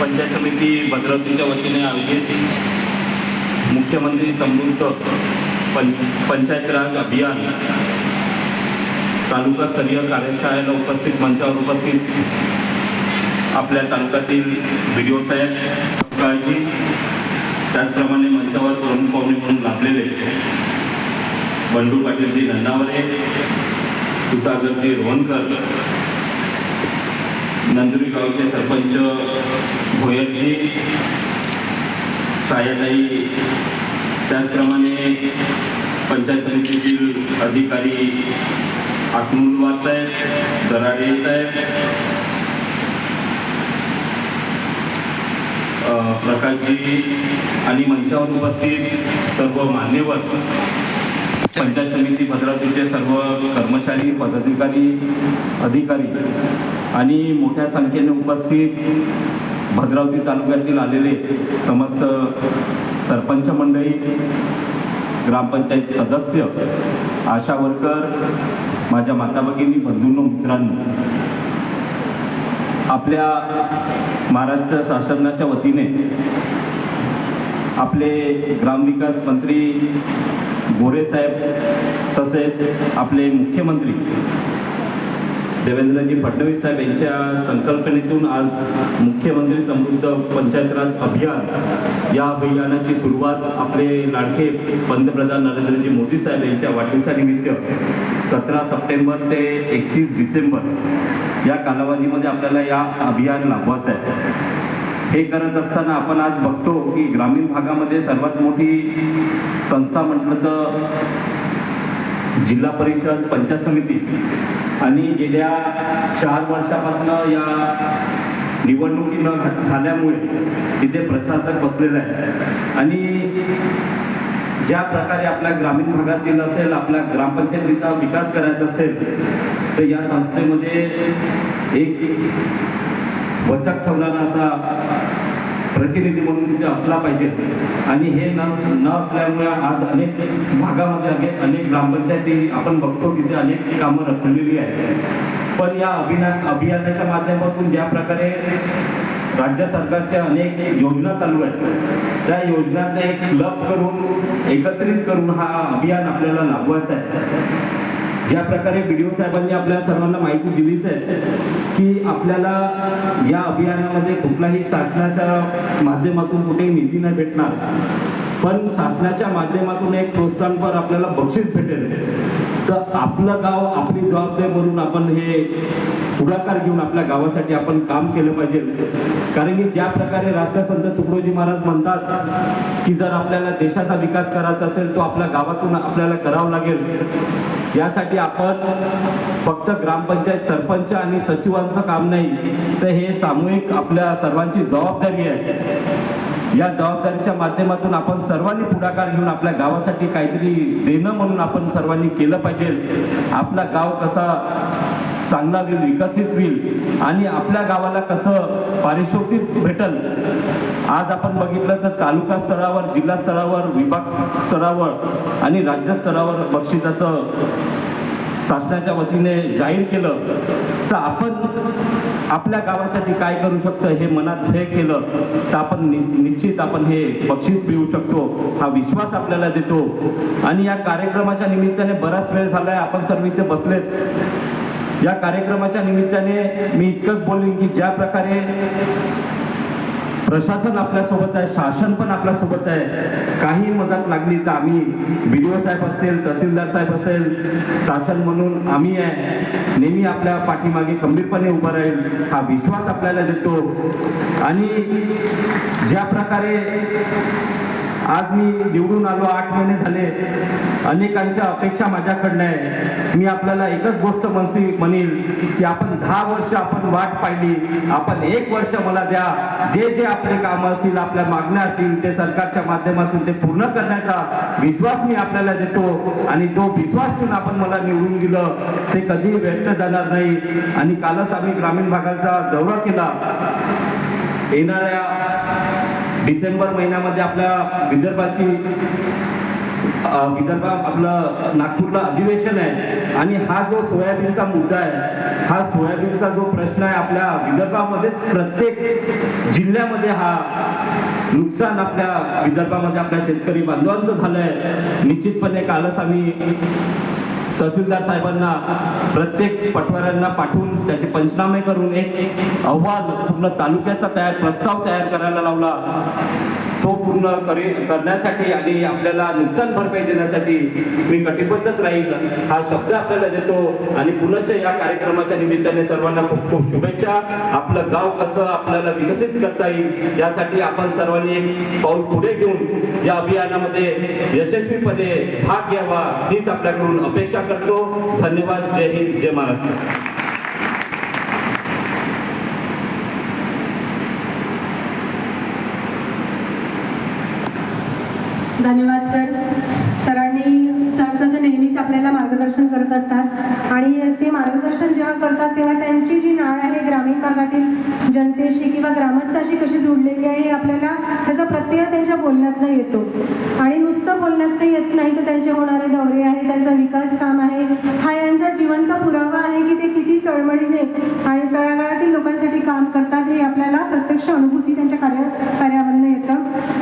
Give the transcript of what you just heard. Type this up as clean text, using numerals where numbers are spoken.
पंचायत समिती भद्रावतीच्या वतीने आयोजित मुख्यमंत्री समृद्ध पंचायत राज अभियान तालुकास्तरीय कार्यशाळेला उपस्थित मंचावर उपस्थित आपल्या तालुक्यातील BDO साहेब काळजी, त्याचप्रमाणे मंचावर प्रमुख पाहुणे म्हणून लाभलेले बंडू पाटीलजी नंदावरे, सुधाकरजी रोहनकर, नंदुरी गावचे सरपंच भोयरजी, छायाताई, त्याचप्रमाणे पंचायत समितीतील अधिकारी आत्मूलवार साहेब, दराडे साहेब, प्रकाशजी आणि मंचावर उपस्थित सर्व मान्यवर, पंचायत समिती भद्रावतीचे सर्व कर्मचारी, पदाधिकारी, अधिकारी आणि मोठ्या संख्येने उपस्थित भद्रावती तालुक्यातील आलेले समस्त सरपंच मंडळी, ग्रामपंचायत सदस्य, आशा वर्कर, माझ्या माता भगिनी, बंधूंनो, मित्रांनो, आपल्या महाराष्ट्र शासनाच्या वतीने आपले ग्रामविकास मंत्री गोरे साहेब तसेच आपले मुख्यमंत्री देवेंद्रजी फडणवीस साहेब यांच्या संकल्पनेतून आज मुख्यमंत्री समृद्ध पंचायत राज अभियान या अभियानाची सुरुवात आपले लाडके पंतप्रधान नरेंद्रजी मोदी साहेब यांच्या वाढदिवसानिमित्त 17 सप्टेंबर ते 31 डिसेंबर या कालावधीमध्ये आपल्याला या अभियान राबवायचं आहे. हे करत असताना आपण आज बघतो की ग्रामीण भागामध्ये सर्वात मोठी संस्था म्हटलं तर जिल्हा परिषद पंचायत समिती आणि गेल्या 4 वर्षापासून या निवडणुकी न झाल्यामुळे तिथे प्रशासक बसलेलं आहे आणि ज्या प्रकारे आपल्या ग्रामीण भागातील असेल, आपल्या ग्रामपंचायतीचा विकास करायचा असेल तर या संस्थेमध्ये एक वचक ठेवणारा असा प्रतिनिधी म्हणून तिथे असला पाहिजे आणि हे न असल्यामुळे आज अनेक भागामध्ये अनेक ग्रामपंचायती आपण बघतो तिथे अनेक कामं रखडलेली आहेत. पण या अभियानाच्या माध्यमातून ज्या प्रकारे राज्य सरकारच्या अनेक योजना चालू आहेत त्या योजनांचा एक क्लब करून एकत्रित करून हा अभियान आपल्याला राबवायचा आहे. ज्या प्रकारे BDO साहेबांनी आपल्या सर्वांना माहिती दिलीच आहे की आपल्याला या अभियानामध्ये कुठलाही शासनाच्या माध्यमातून कुठेही निधी नाही भेटणार, पण शासनाच्या माध्यमातून एक प्रोत्साहनपर आपल्याला बक्षीस भेटेल. तर आपलं गाव आपली जबाबदारी म्हणून आपण हे पुढाकार घेऊन आपल्या गावासाठी आपण काम केलं पाहिजे. कारण की ज्या प्रकारे राष्ट्रसंत तुकडोजी महाराज म्हणतात की जर आपल्याला देशाचा विकास करायचा असेल तो आपल्या गावातून आपल्याला करावं लागेल. यासाठी आपण फक्त ग्रामपंचायत सरपंच आणि सचिवांचं काम नाही तर हे सामूहिक आपल्या सर्वांची जबाबदारी आहे. या जबाबदारीच्या माध्यमातून आपण सर्वांनी पुढाकार घेऊन आपल्या गावासाठी काहीतरी देणं म्हणून आपण सर्वांनी केलं पाहिजे. आपला गाव कसा चांगला होईल, विकसित होईल आणि आपल्या गावाला कसं पारितोषिक भेटल. आज आपण बघितलं तर तालुका स्तरावर, जिल्हा स्तरावर, विभाग स्तरावर आणि राज्य स्तरावर बक्षिसाचं शासनाच्या वतीने जाहीर केलं. तर आपण आपल्या गावासाठी काय करू शकतो हे मनात हे केलं तर आपण निश्चित आपण हे बक्षीस मिळवू शकतो हा विश्वास आपल्याला देतो. आणि या कार्यक्रमाच्या निमित्ताने बराच वेळ झालाय, आपण सर्व इथे बसलेत. या कार्यक्रमाच्या निमित्ताने मी इतकंच बोलेन की ज्या प्रकारे प्रशासन आपल्यासोबत आहे, शासन पण आपल्यासोबत आहे. काही मदत लागली तर आम्ही BDO साहेब असतील, तहसीलदार साहेब असेल, शासन म्हणून आम्ही आहे नेहमी आपल्या पाठीमागे खंबीरपणे उभं राहील हा विश्वास आपल्याला देतो. आणि ज्या प्रकारे आज मी निवडून आलो, 8 महिने झाले, अनेकांच्या अपेक्षा माझ्याकडनं आहे. मी आपल्याला एकच गोष्ट म्हणेल की आपण 10 वर्ष आपण वाट पाहिली, आपण 1 वर्ष मला द्या. जे जे आपले कामं असतील, आपल्या मागण्या असतील ते सरकारच्या माध्यमातून ते पूर्ण करण्याचा विश्वास मी आपल्याला देतो. आणि तो विश्वास ठेवून आपण मला निवडून दिलं ते कधीही व्यक्त जाणार नाही. आणि कालच आम्ही ग्रामीण भागाचा दौरा केला. येणाऱ्या डिसेंबर महिन्यामध्ये आपल्या विदर्भाची विदर्भ आपलं नागपूरला अधिवेशन आहे आणि हा जो सोयाबीनचा मुद्दा आहे, हा सोयाबीनचा जो प्रश्न आहे आपल्या विदर्भामध्ये प्रत्येक जिल्ह्यामध्ये हा नुकसान आपल्या विदर्भामध्ये आपल्या शेतकरी बांधवांचं झालंय। निश्चितपणे कालच आम्ही तहसीलदार साहेबांना प्रत्येक पटवाऱ्यांना पाठवून त्याचे पंचनामे करून एक अहवाल पूर्ण तालुक्याचा प्रस्ताव तयार करायला लावला। तो पूर्ण करण्यासाठी आणि आपल्याला नुकसान भरपाई देण्यासाठी मी कटिबद्धच राहील हा शब्द आपल्याला देतो आणि पुण्याच्या या कार्यक्रमाच्या निमित्ताने सर्वांना खूप खूप शुभेच्छा। आपलं गाव कसं आपल्याला विकसित करता येईल यासाठी आपण सर्वांनी एक पाऊल पुढे घेऊन या अभियानामध्ये यशस्वीपणे भाग घ्यावा हीच आपल्याकडून अपेक्षा करतो। धन्यवाद। जय हिंद, जय महाराष्ट्र। धन्यवाद सरांनी सर तसं नेहमीच आपल्याला मार्गदर्शन करत असतात आणि ते मार्गदर्शन जेव्हा करतात तेव्हा त्यांची जी नाळ आहे ग्रामीण भागातील जनतेशी किंवा ग्रामस्थाशी कशी जोडलेली आहे हे आपल्याला त्याचा प्रत्यय त्यांच्या बोलण्यातनं येतो आणि नुसतं बोलण्यातनं येत नाही तर त्यांचे होणारे दौरे आहे, त्यांचा विकास काम आहे, हा यांचा जिवंत पुरावा आहे की ते किती तळमळीने आणि तळागाळातील लोकांसाठी काम करतात हे आपल्याला प्रत्यक्ष अनुभूती त्यांच्या कार्यावरनं येतं।